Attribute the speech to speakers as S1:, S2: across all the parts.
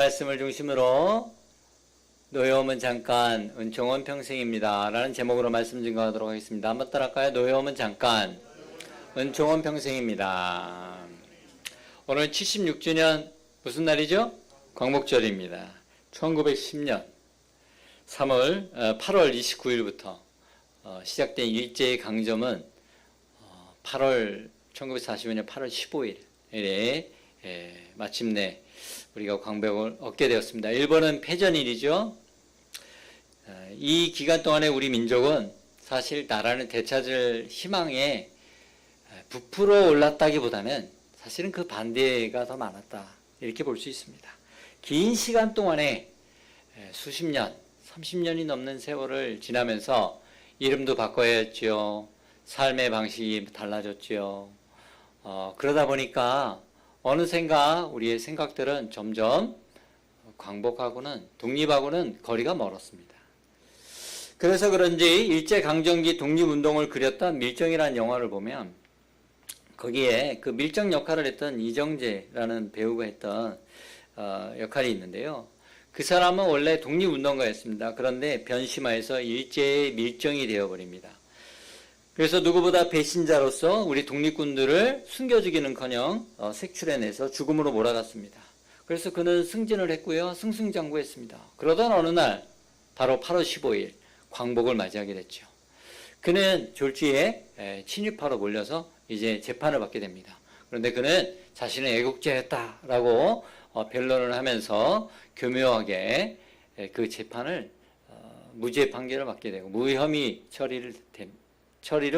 S1: 말씀을 중심으로 노여움은 잠깐, 은총은 평생입니다 라는 제목으로 말씀 증거하도록 하겠습니다. 한번 따라할까요? 노여움은 잠깐, 은총은 평생입니다. 오늘 76주년 무슨 날이죠? 광복절입니다. 1910년 8월 29일부터 시작된 일제의 강점은 1945년 8월 15일에 마침내 우리가 광복을 얻게 되었습니다. 일본은 패전일이죠. 이 기간 동안에 우리 민족은 사실 나라를 되찾을 희망에 부풀어 올랐다기보다는 사실은 그 반대가 더 많았다, 이렇게 볼 수 있습니다. 긴 시간 동안에 수십 년, 30년이 넘는 세월을 지나면서 이름도 바꿔야 했죠. 삶의 방식이 달라졌죠. 그러다 보니까 어느샌가 우리의 생각들은 점점 광복하고는, 독립하고는 거리가 멀었습니다. 그래서 그런지 일제강점기 독립운동을 그렸던 밀정이라는 영화를 보면 거기에 그 밀정 역할을 했던 이정재라는 배우가 했던 역할이 있는데요. 그 사람은 원래 독립운동가였습니다. 그런데 변심하여서 일제의 밀정이 되어버립니다. 그래서 누구보다 배신자로서 우리 독립군들을 숨겨주기는커녕 색출해내서 죽음으로 몰아갔습니다. 그래서 그는 승진을 했고요, 승승장구했습니다. 그러던 어느 날 바로 8월 15일 광복을 맞이하게 됐죠. 그는 졸지에 친일파로 몰려서 이제 재판을 받게 됩니다. 그런데 그는 자신은 애국자였다라고 변론을 하면서 교묘하게 그 재판을 무죄 판결을 받게 되고 무혐의 처리를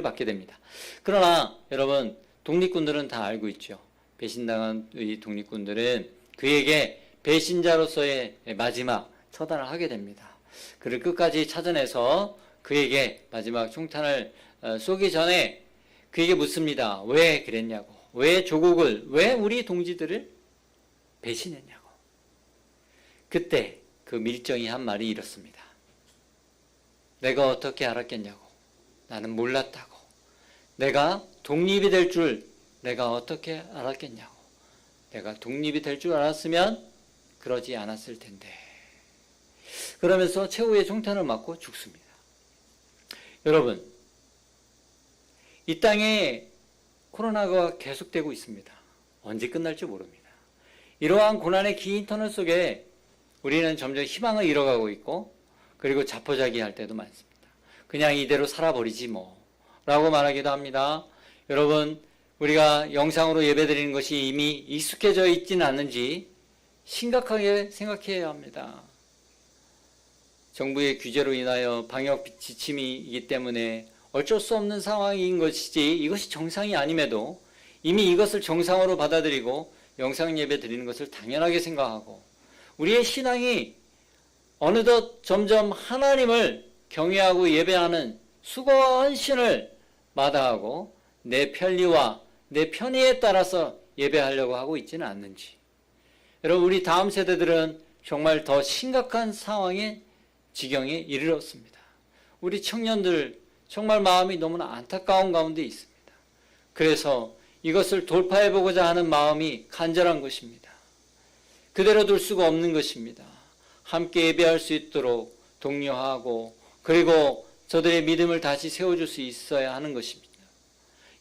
S1: 받게 됩니다. 그러나 여러분, 독립군들은 다 알고 있죠. 배신당한 이 독립군들은 그에게 배신자로서의 마지막 처단을 하게 됩니다. 그를 끝까지 찾아내서 그에게 마지막 총탄을 쏘기 전에 그에게 묻습니다. 왜 그랬냐고, 왜 조국을, 왜 우리 동지들을 배신했냐고. 그때 그 밀정이 한 말이 이렇습니다. 내가 어떻게 알았겠냐고. 나는 몰랐다고. 내가 독립이 될 줄 내가 어떻게 알았겠냐고. 내가 독립이 될 줄 알았으면 그러지 않았을 텐데. 그러면서 최후의 총탄을 맞고 죽습니다. 여러분, 이 땅에 코로나가 계속되고 있습니다. 언제 끝날지 모릅니다. 이러한 고난의 긴 터널 속에 우리는 점점 희망을 잃어가고 있고, 그리고 자포자기할 때도 많습니다. 그냥 이대로 살아버리지 뭐 라고 말하기도 합니다. 여러분, 우리가 영상으로 예배드리는 것이 이미 익숙해져 있지는 않는지 심각하게 생각해야 합니다. 정부의 규제로 인하여 방역 지침이기 때문에 어쩔 수 없는 상황인 것이지, 이것이 정상이 아님에도 이미 이것을 정상으로 받아들이고 영상 예배 드리는 것을 당연하게 생각하고, 우리의 신앙이 어느덧 점점 하나님을 경외하고 예배하는 수고한 신을 마다하고 내 편리와 내 편의에 따라서 예배하려고 하고 있지는 않는지. 여러분, 우리 다음 세대들은 정말 더 심각한 상황의 지경에 이르렀습니다. 우리 청년들 정말 마음이 너무나 안타까운 가운데 있습니다. 그래서 이것을 돌파해보고자 하는 마음이 간절한 것입니다. 그대로 둘 수가 없는 것입니다. 함께 예배할 수 있도록 독려하고, 그리고 저들의 믿음을 다시 세워줄 수 있어야 하는 것입니다.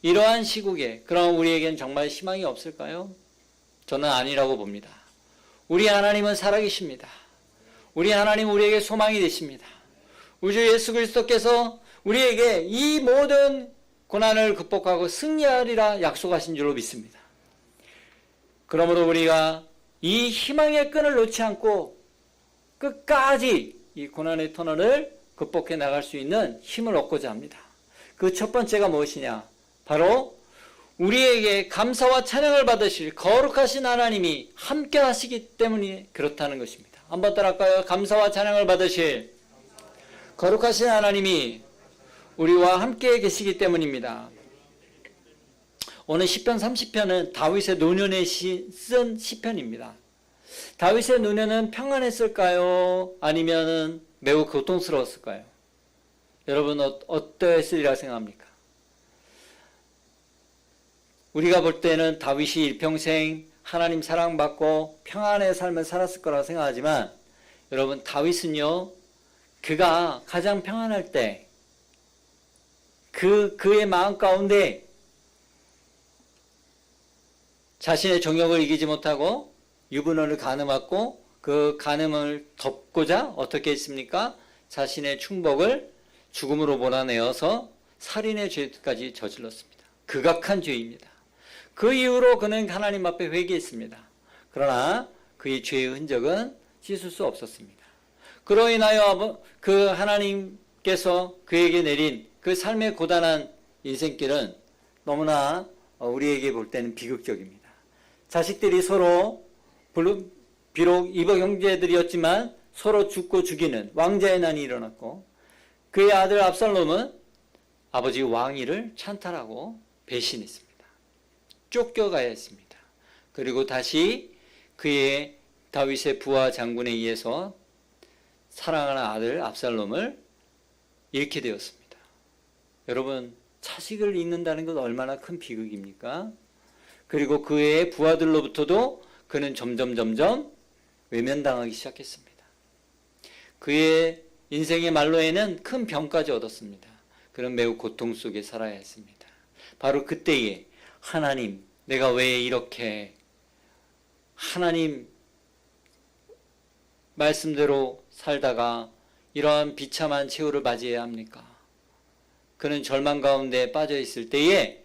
S1: 이러한 시국에 그럼 우리에겐 정말 희망이 없을까요? 저는 아니라고 봅니다. 우리 하나님은 살아계십니다. 우리 하나님은 우리에게 소망이 되십니다. 우주 예수 그리스도께서 우리에게 이 모든 고난을 극복하고 승리하리라 약속하신 줄로 믿습니다. 그러므로 우리가 이 희망의 끈을 놓지 않고 끝까지 이 고난의 터널을 극복해 나갈 수 있는 힘을 얻고자 합니다. 그 첫 번째가 무엇이냐? 바로 우리에게 감사와 찬양을 받으실 거룩하신 하나님이 함께 하시기 때문에 그렇다는 것입니다. 한번 따라할까요? 감사와 찬양을 받으실 거룩하신 하나님이 우리와 함께 계시기 때문입니다. 오늘 시편 30편은 다윗의 노년에 쓴 시편입니다. 다윗의 노년은 평안했을까요? 아니면 매우 고통스러웠을까요? 여러분, 어떠했으리라 생각합니까? 우리가 볼 때는 다윗이 일평생 하나님 사랑받고 평안의 삶을 살았을 거라고 생각하지만 여러분 다윗은요 그가 가장 평안할 때 그의 마음 가운데 자신의 정욕을 이기지 못하고 유분혼을 가늠하고 그 가늠을 덮고자 어떻게 했습니까? 자신의 충복을 죽음으로 몰아내어서 살인의 죄까지 저질렀습니다. 극악한 죄입니다. 그 이후로 그는 하나님 앞에 회개했습니다. 그러나 그의 죄의 흔적은 씻을 수 없었습니다. 그로 인하여 그 하나님께서 그에게 내린 그 삶의 고단한 인생길은 너무나 우리에게 볼 때는 비극적입니다. 자식들이 서로 비록 이복 형제들이었지만 서로 죽고 죽이는 왕자의 난이 일어났고 그의 아들 압살롬은 아버지 왕위를 찬탈하고 배신했습니다. 쫓겨가야 했습니다. 그리고 다시 그의 다윗의 부하 장군에 의해서 사랑하는 아들 압살롬을 잃게 되었습니다. 여러분 자식을 잃는다는 것 얼마나 큰 비극입니까? 그리고 그의 부하들로부터도 그는 점점 외면당하기 시작했습니다. 그의 인생의 말로에는 큰 병까지 얻었습니다. 그는 매우 고통 속에 살아야 했습니다. 바로 그때에 하나님, 내가 왜 이렇게 하나님 말씀대로 살다가 이러한 비참한 최후를 맞이해야 합니까? 그는 절망 가운데 빠져 있을 때에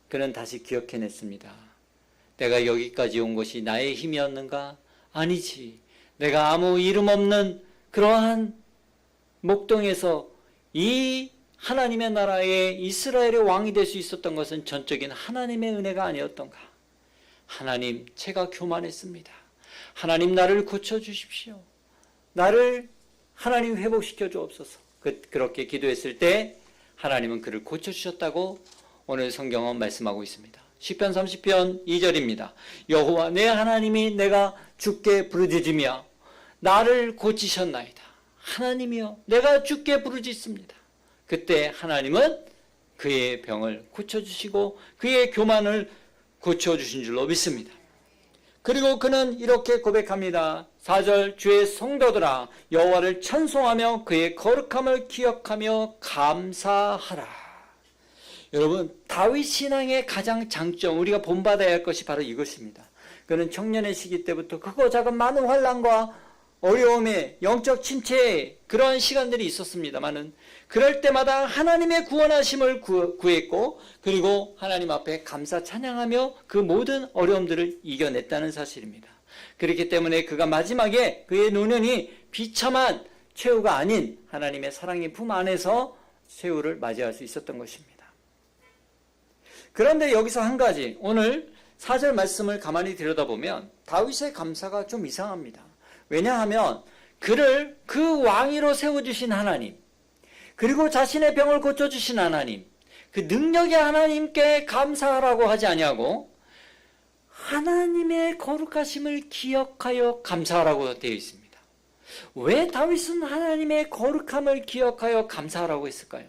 S1: 그는 다시 기억해냈습니다. 내가 여기까지 온 것이 나의 힘이었는가? 아니지. 내가 아무 이름 없는 그러한 목동에서 이 하나님의 나라에 이스라엘의 왕이 될 수 있었던 것은 전적인 하나님의 은혜가 아니었던가? 하나님, 제가 교만했습니다. 하나님, 나를 고쳐주십시오. 나를 하나님 회복시켜 주옵소서. 그렇게 기도했을 때 하나님은 그를 고쳐주셨다고 오늘 성경은 말씀하고 있습니다. 시편 30편 2절입니다. 여호와 내 하나님이 내가 주께 부르짖으며 나를 고치셨나이다. 하나님이여 내가 주께 부르짖습니다. 그때 하나님은 그의 병을 고쳐주시고 그의 교만을 고쳐주신 줄로 믿습니다. 그리고 그는 이렇게 고백합니다. 4절 주의 성도들아 여호와를 찬송하며 그의 거룩함을 기억하며 감사하라. 여러분 다윗 신앙의 가장 장점 우리가 본받아야 할 것이 바로 이것입니다. 그는 청년의 시기 때부터 크고 작은 많은 환난과 어려움에 영적 침체에 그러한 시간들이 있었습니다만은 그럴 때마다 하나님의 구원하심을 구했고 그리고 하나님 앞에 감사 찬양하며 그 모든 어려움들을 이겨냈다는 사실입니다. 그렇기 때문에 그가 마지막에 그의 노년이 비참한 최후가 아닌 하나님의 사랑의 품 안에서 최후를 맞이할 수 있었던 것입니다. 그런데 여기서 한 가지 오늘 4절 말씀을 가만히 들여다보면 다윗의 감사가 좀 이상합니다. 왜냐하면 그를 그 왕위로 세워주신 하나님 그리고 자신의 병을 고쳐주신 하나님 그 능력의 하나님께 감사하라고 하지 아니하고 하나님의 거룩하심을 기억하여 감사하라고 되어 있습니다. 왜 다윗은 하나님의 거룩함을 기억하여 감사하라고 했을까요?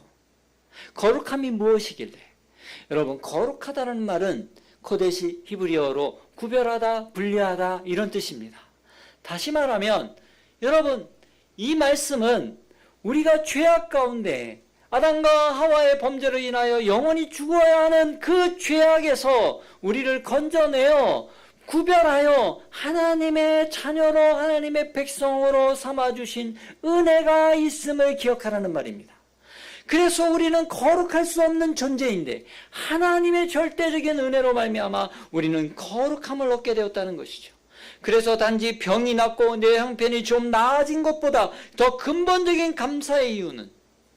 S1: 거룩함이 무엇이길래? 여러분 거룩하다는 말은 코데시 히브리어로 구별하다, 분리하다 이런 뜻입니다. 다시 말하면 여러분 이 말씀은 우리가 죄악 가운데 아담과 하와의 범죄로 인하여 영원히 죽어야 하는 그 죄악에서 우리를 건져내어 구별하여 하나님의 자녀로 하나님의 백성으로 삼아주신 은혜가 있음을 기억하라는 말입니다. 그래서 우리는 거룩할 수 없는 존재인데 하나님의 절대적인 은혜로 말미암아 우리는 거룩함을 얻게 되었다는 것이죠. 그래서 단지 병이 낫고 내 형편이 좀 나아진 것보다 더 근본적인 감사의 이유는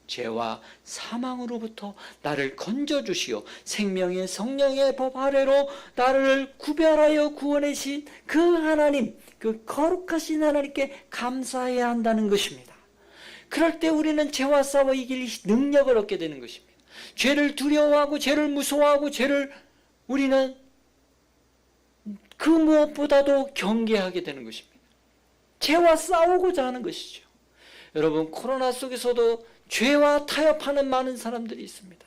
S1: 죄와 사망으로부터 나를 건져주시어 생명의 성령의 법 아래로 나를 구별하여 구원하신 그 하나님, 그 거룩하신 하나님께 감사해야 한다는 것입니다. 그럴 때 우리는 죄와 싸워 이길 능력을 얻게 되는 것입니다. 죄를 두려워하고 죄를 무서워하고 죄를 우리는 그 무엇보다도 경계하게 되는 것입니다. 죄와 싸우고자 하는 것이죠. 여러분 코로나 속에서도 죄와 타협하는 많은 사람들이 있습니다.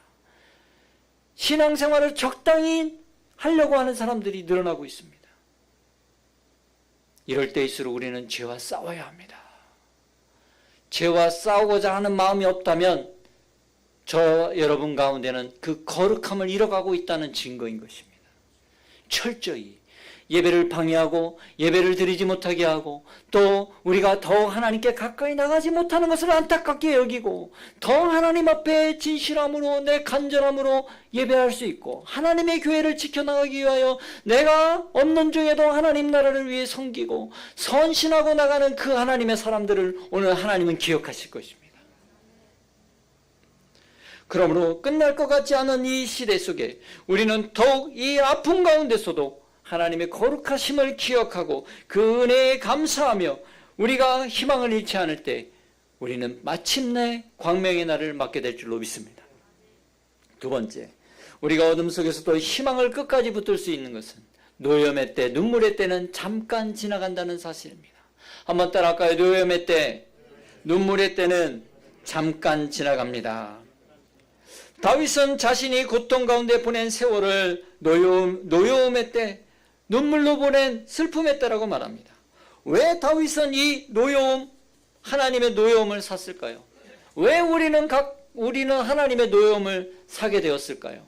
S1: 신앙생활을 적당히 하려고 하는 사람들이 늘어나고 있습니다. 이럴 때일수록 우리는 죄와 싸워야 합니다. 죄와 싸우고자 하는 마음이 없다면 저 여러분 가운데는 그 거룩함을 잃어가고 있다는 증거인 것입니다. 철저히 예배를 방해하고 예배를 드리지 못하게 하고 또 우리가 더 하나님께 가까이 나가지 못하는 것을 안타깝게 여기고 더 하나님 앞에 진실함으로 내 간절함으로 예배할 수 있고 하나님의 교회를 지켜나가기 위하여 내가 없는 중에도 하나님 나라를 위해 섬기고 선신하고 나가는 그 하나님의 사람들을 오늘 하나님은 기억하실 것입니다. 그러므로 끝날 것 같지 않은 이 시대 속에 우리는 더욱 이 아픔 가운데서도 하나님의 거룩하심을 기억하고 그 은혜에 감사하며 우리가 희망을 잃지 않을 때 우리는 마침내 광명의 날을 맞게 될 줄로 믿습니다. 두 번째, 우리가 어둠 속에서도 희망을 끝까지 붙들 수 있는 것은 노염의 때, 눈물의 때는 잠깐 지나간다는 사실입니다. 한번 따라할까요? 노염의 때, 눈물의 때는 잠깐 지나갑니다. 다윗은 자신이 고통 가운데 보낸 세월을 노여움의 때, 눈물로 보낸 슬픔의 때라고 말합니다. 왜 다윗은 이 노여움, 하나님의 노여움을 샀을까요? 왜 우리는 하나님의 노여움을 사게 되었을까요?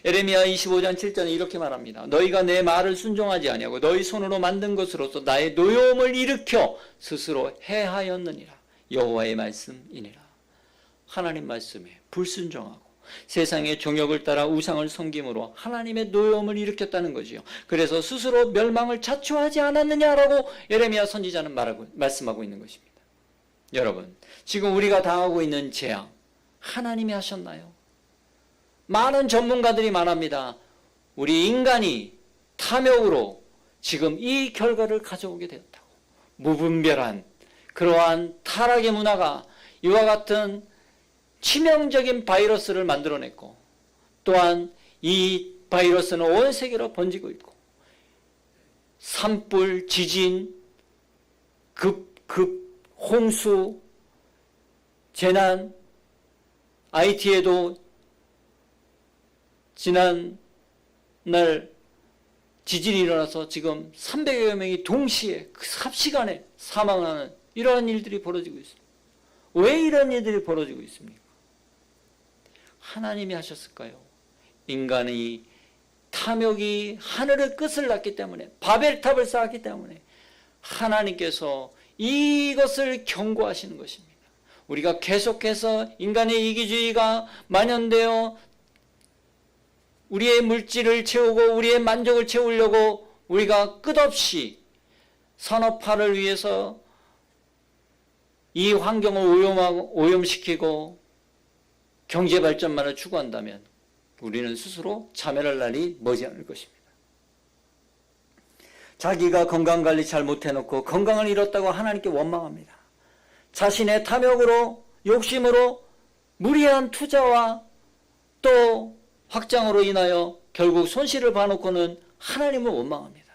S1: 에레미야 25장 7절에 이렇게 말합니다. 너희가 내 말을 순종하지 아니하고 너희 손으로 만든 것으로서 나의 노여움을 일으켜 스스로 해하였느니라. 여호와의 말씀이니라. 하나님 말씀에 불순종하고 세상의 종욕을 따라 우상을 섬김으로 하나님의 노여움을 일으켰다는 거지요. 그래서 스스로 멸망을 자초하지 않았느냐라고 예레미야 선지자는 말씀하고 있는 것입니다. 여러분, 지금 우리가 당하고 있는 재앙 하나님이 하셨나요? 많은 전문가들이 말합니다. 우리 인간이 탐욕으로 지금 이 결과를 가져오게 되었다고. 무분별한 그러한 타락의 문화가 이와 같은 치명적인 바이러스를 만들어냈고 또한 이 바이러스는 온 세계로 번지고 있고 산불, 지진, 홍수, 재난, IT에도 지난 날 지진이 일어나서 지금 300여 명이 동시에 삽시간에 사망하는 이러한 일들이 벌어지고 있습니다. 왜 이런 일들이 벌어지고 있습니까? 하나님이 하셨을까요? 인간의 탐욕이 하늘의 끝을 났기 때문에 바벨탑을 쌓았기 때문에 하나님께서 이것을 경고하시는 것입니다. 우리가 계속해서 인간의 이기주의가 만연되어 우리의 물질을 채우고 우리의 만족을 채우려고 우리가 끝없이 산업화를 위해서 이 환경을 오염시키고 경제 발전만을 추구한다면 우리는 스스로 자멸할 날이 머지않을 것입니다. 자기가 건강관리 잘 못해놓고 건강을 잃었다고 하나님께 원망합니다. 자신의 탐욕으로 욕심으로 무리한 투자와 또 확장으로 인하여 결국 손실을 봐놓고는 하나님을 원망합니다.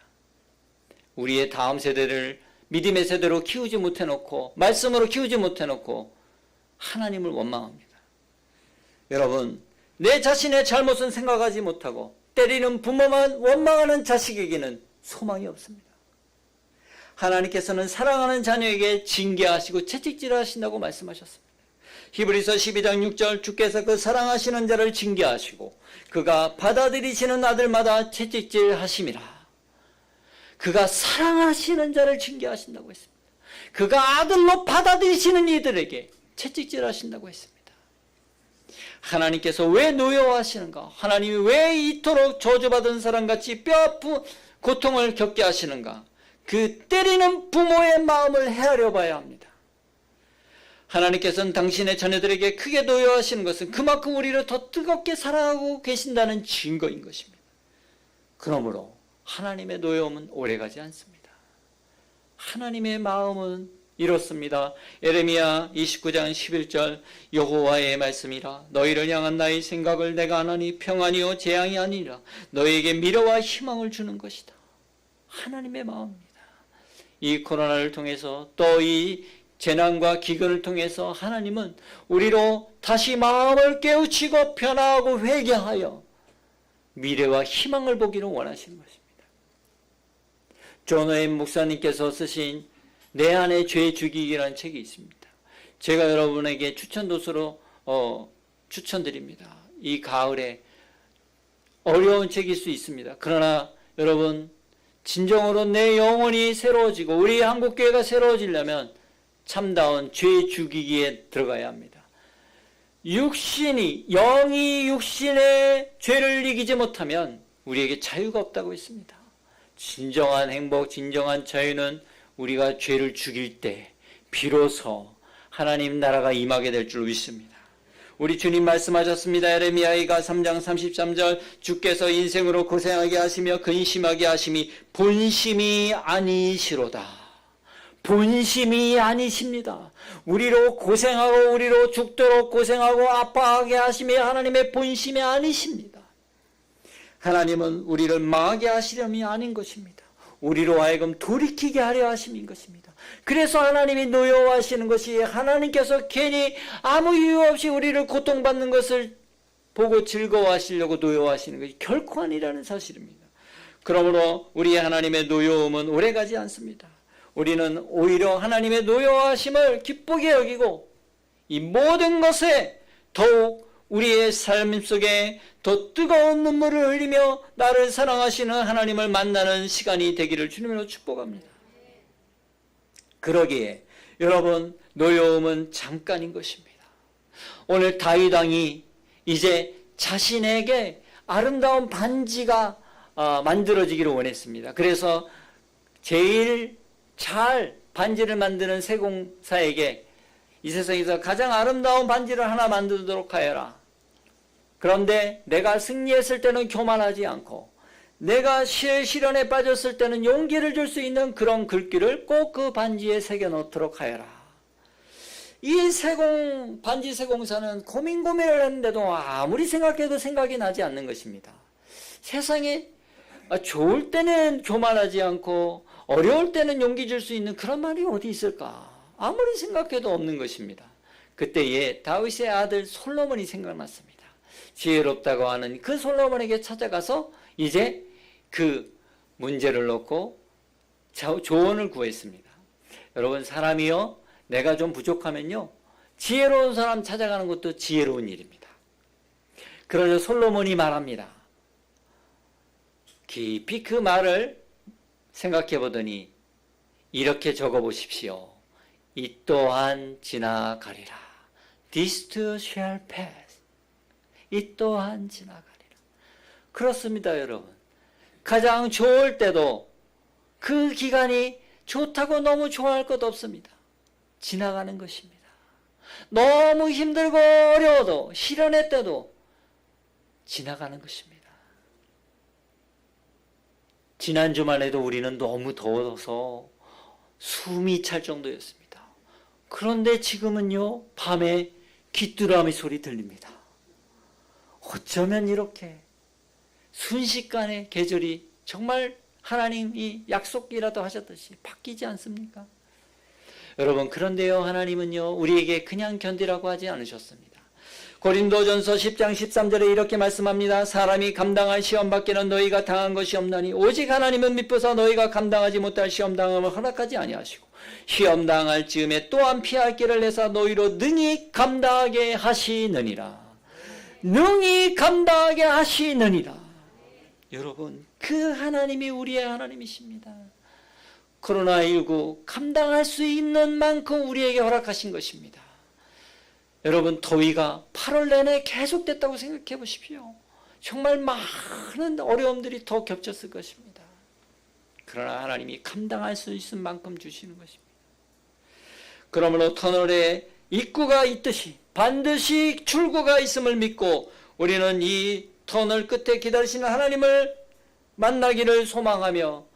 S1: 우리의 다음 세대를 믿음의 세대로 키우지 못해놓고 말씀으로 키우지 못해놓고 하나님을 원망합니다. 여러분, 내 자신의 잘못은 생각하지 못하고 때리는 부모만 원망하는 자식에게는 소망이 없습니다. 하나님께서는 사랑하는 자녀에게 징계하시고 채찍질하신다고 말씀하셨습니다. 히브리서 12장 6절 주께서 그 사랑하시는 자를 징계하시고 그가 받아들이시는 아들마다 채찍질하심이라. 그가 사랑하시는 자를 징계하신다고 했습니다. 그가 아들로 받아들이시는 이들에게 채찍질하신다고 했습니다. 하나님께서 왜 노여워하시는가? 하나님이 왜 이토록 저주받은 사람같이 뼈아픈 고통을 겪게 하시는가? 그 때리는 부모의 마음을 헤아려 봐야 합니다. 하나님께서는 당신의 자녀들에게 크게 노여워하시는 것은 그만큼 우리를 더 뜨겁게 사랑하고 계신다는 증거인 것입니다. 그러므로 하나님의 노여움은 오래가지 않습니다. 하나님의 마음은 이렇습니다. 에레미야 29장 11절 여호와의 말씀이라. 너희를 향한 나의 생각을 내가 아나니 평안이요 재앙이 아니라 너희에게 미래와 희망을 주는 것이다. 하나님의 마음입니다. 이 코로나를 통해서 또 이 재난과 기근을 통해서 하나님은 우리로 다시 마음을 깨우치고 변화하고 회개하여 미래와 희망을 보기를 원하시는 것입니다. 존 오웬 목사님께서 쓰신 내 안의 죄 죽이기라는 책이 있습니다. 제가 여러분에게 추천 도서로 추천드립니다. 이 가을에 어려운 책일 수 있습니다. 그러나 여러분, 진정으로 내 영혼이 새로워지고 우리 한국교회가 새로워지려면 참다운 죄 죽이기에 들어가야 합니다. 영이 육신의 죄를 이기지 못하면 우리에게 자유가 없다고 했습니다. 진정한 행복, 진정한 자유는 우리가 죄를 죽일 때 비로소 하나님 나라가 임하게 될 줄 믿습니다. 우리 주님 말씀하셨습니다. 예레미야가 3장 33절, 주께서 인생으로 고생하게 하시며 근심하게 하심이 본심이 아니시로다. 본심이 아니십니다. 우리로 고생하고 우리로 죽도록 고생하고 아파하게 하심이 하나님의 본심이 아니십니다. 하나님은 우리를 망하게 하시려니 아닌 것입니다. 우리로 하여금 돌이키게 하려 하심인 것입니다. 그래서 하나님이 노여워하시는 것이, 하나님께서 괜히 아무 이유 없이 우리를 고통받는 것을 보고 즐거워하시려고 노여워하시는 것이 결코 아니라는 사실입니다. 그러므로 우리의 하나님의 노여움은 오래가지 않습니다. 우리는 오히려 하나님의 노여워하심을 기쁘게 여기고 이 모든 것에 더욱 우리의 삶 속에 더 뜨거운 눈물을 흘리며 나를 사랑하시는 하나님을 만나는 시간이 되기를 주님으로 축복합니다. 그러기에 여러분, 노여움은 잠깐인 것입니다. 오늘 다윗 왕이 이제 자신에게 아름다운 반지가 만들어지기를 원했습니다. 그래서 제일 잘 반지를 만드는 세공사에게 이 세상에서 가장 아름다운 반지를 하나 만들도록 하여라. 그런데 내가 승리했을 때는 교만하지 않고 내가 시련에 빠졌을 때는 용기를 줄 수 있는 그런 글귀를 꼭 그 반지에 새겨 놓도록 하여라. 이 반지 세공사는 고민을 했는데도 아무리 생각해도 생각이 나지 않는 것입니다. 세상에 좋을 때는 교만하지 않고 어려울 때는 용기 줄 수 있는 그런 말이 어디 있을까? 아무리 생각해도 없는 것입니다. 그때에 다윗의 아들 솔로몬이 생각났습니다. 지혜롭다고 하는 그 솔로몬에게 찾아가서 이제 그 문제를 놓고 조언을 구했습니다. 여러분, 사람이요, 내가 좀 부족하면요, 지혜로운 사람 찾아가는 것도 지혜로운 일입니다. 그러자 솔로몬이 말합니다. 깊이 그 말을 생각해 보더니 이렇게 적어 보십시오. 이 또한 지나가리라. This too shall pass. 이 또한 지나가리라. 그렇습니다, 여러분. 가장 좋을 때도 그 기간이 좋다고 너무 좋아할 것 없습니다. 지나가는 것입니다. 너무 힘들고 어려워도, 시련의 때도 지나가는 것입니다. 지난 주만 해도 우리는 너무 더워서 숨이 찰 정도였습니다. 그런데 지금은요, 밤에 귀뚜라미 소리 들립니다. 어쩌면 이렇게 순식간에 계절이 정말 하나님이 약속이라도 하셨듯이 바뀌지 않습니까? 여러분, 그런데요, 하나님은요, 우리에게 그냥 견디라고 하지 않으셨습니다. 고린도전서 10장 13절에 이렇게 말씀합니다. 사람이 감당할 시험 밖에는 너희가 당한 것이 없나니 오직 하나님은 미쁘사 너희가 감당하지 못할 시험 당함을 허락하지 아니하시고 시험 당할 즈음에 또한 피할 길을 내사 너희로 능히 감당하게 하시느니라. 능히 감당하게 하시느니라. 여러분, 그 하나님이 우리의 하나님이십니다. 코로나19 감당할 수 있는 만큼 우리에게 허락하신 것입니다. 여러분, 더위가 8월 내내 계속됐다고 생각해 보십시오. 정말 많은 어려움들이 더 겹쳤을 것입니다. 그러나 하나님이 감당할 수 있을 만큼 주시는 것입니다. 그러므로 터널에 입구가 있듯이 반드시 출구가 있음을 믿고 우리는 이 터널 끝에 기다리시는 하나님을 만나기를 소망하며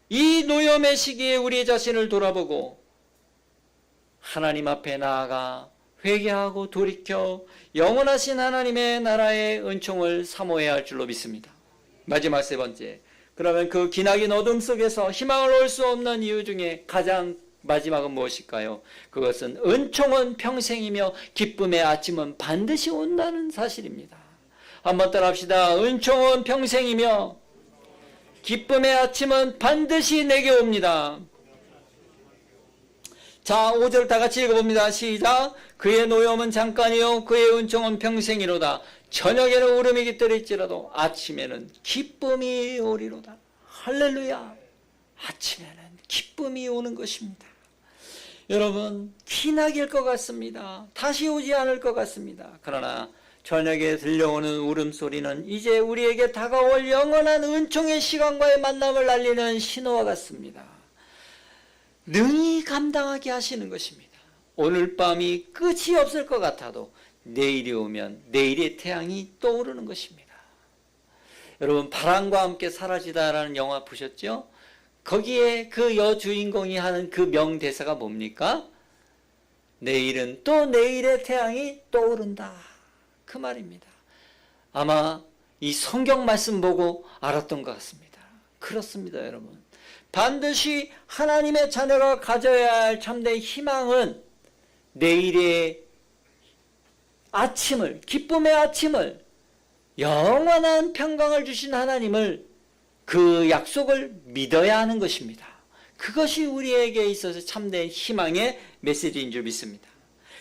S1: 이 노염의 시기에 우리 자신을 돌아보고 하나님 앞에 나아가 회개하고 돌이켜 영원하신 하나님의 나라의 은총을 사모해야 할 줄로 믿습니다. 마지막 세 번째, 그러면 그 기나긴 어둠 속에서 희망을 올 수 없는 이유 중에 가장 마지막은 무엇일까요? 그것은 은총은 평생이며 기쁨의 아침은 반드시 온다는 사실입니다. 한번 따라합시다. 은총은 평생이며 기쁨의 아침은 반드시 내게 옵니다. 자, 5절 다 같이 읽어봅니다. 시작. 그의 노여움은 잠깐이요 그의 은총은 평생이로다. 저녁에는 울음이 깃들일지라도 아침에는 기쁨이 오리로다. 할렐루야. 아침에는 기쁨이 오는 것입니다. 여러분, 기나길 것 같습니다. 다시 오지 않을 것 같습니다. 그러나 저녁에 들려오는 울음소리는 이제 우리에게 다가올 영원한 은총의 시간과의 만남을 알리는 신호와 같습니다. 능히 감당하게 하시는 것입니다. 오늘 밤이 끝이 없을 것 같아도 내일이 오면 내일의 태양이 떠오르는 것입니다. 여러분, 바람과 함께 사라지다라는 영화 보셨죠? 거기에 그 여주인공이 하는 그 명대사가 뭡니까? 내일은 또 내일의 태양이 떠오른다. 그 말입니다. 아마 이 성경 말씀 보고 알았던 것 같습니다. 그렇습니다, 여러분. 반드시 하나님의 자녀가 가져야 할 참된 희망은 내일의 아침을, 기쁨의 아침을, 영원한 평강을 주신 하나님을, 그 약속을 믿어야 하는 것입니다. 그것이 우리에게 있어서 참된 희망의 메시지인 줄 믿습니다.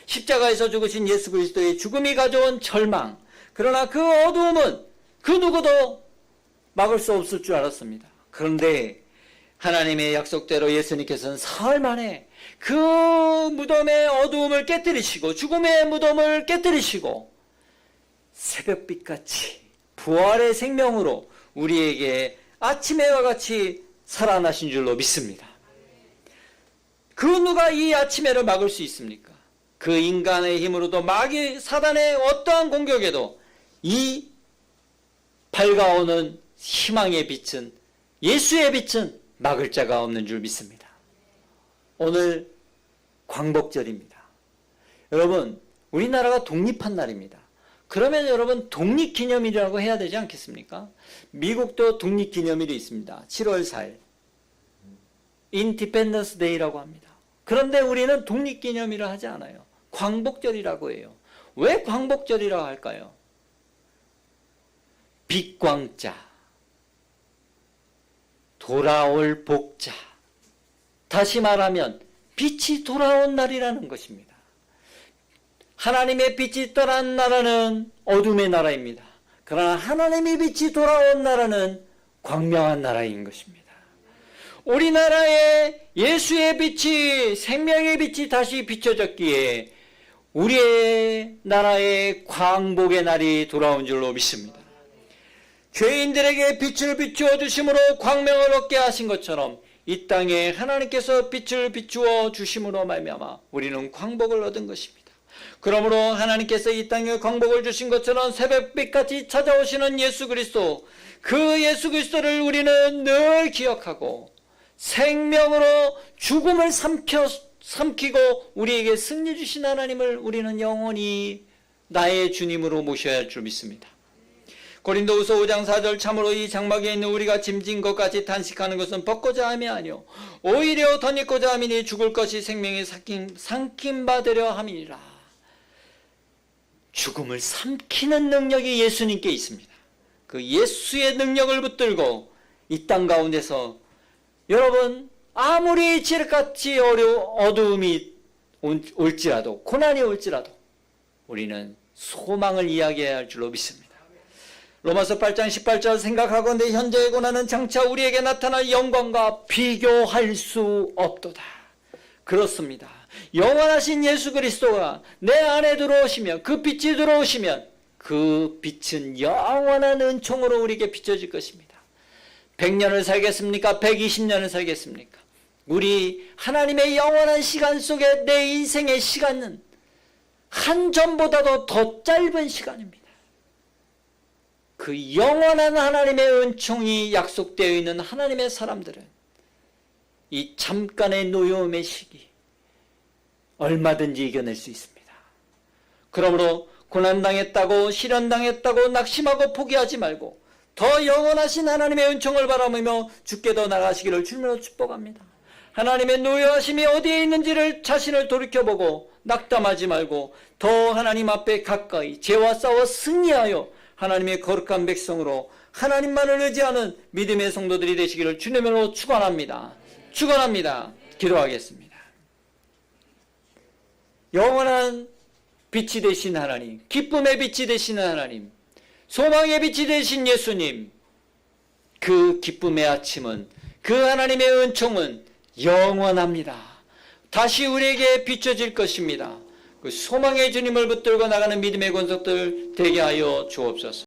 S1: 십자가에서 죽으신 예수 그리스도의 죽음이 가져온 절망, 그러나 그 어두움은 그 누구도 막을 수 없을 줄 알았습니다. 그런데 하나님의 약속대로 예수님께서는 사흘 만에 그 무덤의 어두움을 깨뜨리시고 죽음의 무덤을 깨뜨리시고 새벽빛같이 부활의 생명으로 우리에게 아침에와 같이 살아나신 줄로 믿습니다. 그 누가 이 아침에를 막을 수 있습니까? 그 인간의 힘으로도 마귀 사단의 어떠한 공격에도 이 밝아오는 희망의 빛은, 예수의 빛은 막을 자가 없는 줄 믿습니다. 오늘 광복절입니다. 여러분, 우리나라가 독립한 날입니다. 그러면 여러분 독립기념일이라고 해야 되지 않겠습니까? 미국도 독립기념일이 있습니다. 7월 4일 인디펜던스 데이라고 합니다. 그런데 우리는 독립기념일을 하지 않아요. 광복절이라고 해요. 왜 광복절이라고 할까요? 빛광자, 돌아올 복자, 다시 말하면 빛이 돌아온 날이라는 것입니다. 하나님의 빛이 떠난 나라는 어둠의 나라입니다. 그러나 하나님의 빛이 돌아온 나라는 광명한 나라인 것입니다. 우리나라에 예수의 빛이, 생명의 빛이 다시 비춰졌기에 우리의 나라의 광복의 날이 돌아온 줄로 믿습니다. 죄인들에게 빛을 비추어 주심으로 광명을 얻게 하신 것처럼 이 땅에 하나님께서 빛을 비추어 주심으로 말미암아 우리는 광복을 얻은 것입니다. 그러므로 하나님께서 이 땅에 광복을 주신 것처럼 새벽빛같이 찾아오시는 예수 그리스도, 그 예수 그리스도를 우리는 늘 기억하고 생명으로 죽음을 삼키고 우리에게 승리 주신 하나님을 우리는 영원히 나의 주님으로 모셔야 할 줄 믿습니다. 고린도후서 5장 4절 참으로 이 장막에 있는 우리가 짐진 것까지 단식하는 것은 벗고자 함이 아니요 오히려 덧입고자 함이니 죽을 것이 생명이 삼킴받으려 함이니라. 죽음을 삼키는 능력이 예수님께 있습니다. 그 예수의 능력을 붙들고 이 땅 가운데서 여러분 아무리 지륵같이 어두움이 올지라도, 고난이 올지라도 우리는 소망을 이야기해야 할 줄로 믿습니다. 로마서 8장 18절 생각하건대 현재의 고난은 장차 우리에게 나타날 영광과 비교할 수 없도다. 그렇습니다. 영원하신 예수 그리스도가 내 안에 들어오시면, 그 빛이 들어오시면 그 빛은 영원한 은총으로 우리에게 비춰질 것입니다. 100년을 살겠습니까? 120년을 살겠습니까? 우리 하나님의 영원한 시간 속에 내 인생의 시간은 한 점보다도 더 짧은 시간입니다. 그 영원한 하나님의 은총이 약속되어 있는 하나님의 사람들은 이 잠깐의 노여움의 시기 얼마든지 이겨낼 수 있습니다. 그러므로 고난당했다고, 시련당했다고 낙심하고 포기하지 말고 더 영원하신 하나님의 은총을 바라보며 주께 더 나가시기를 주님으로 축복합니다. 하나님의 노여하심이 어디에 있는지를 자신을 돌이켜보고 낙담하지 말고 더 하나님 앞에 가까이 죄와 싸워 승리하여 하나님의 거룩한 백성으로 하나님만을 의지하는 믿음의 성도들이 되시기를 주님으로 축원합니다. 축원합니다. 기도하겠습니다. 영원한 빛이 되신 하나님, 기쁨의 빛이 되시는 하나님, 소망의 빛이 되신 예수님, 그 기쁨의 아침은, 그 하나님의 은총은 영원합니다. 다시 우리에게 비춰질 것입니다. 그 소망의 주님을 붙들고 나가는 믿음의 권속들 되게 하여 주옵소서.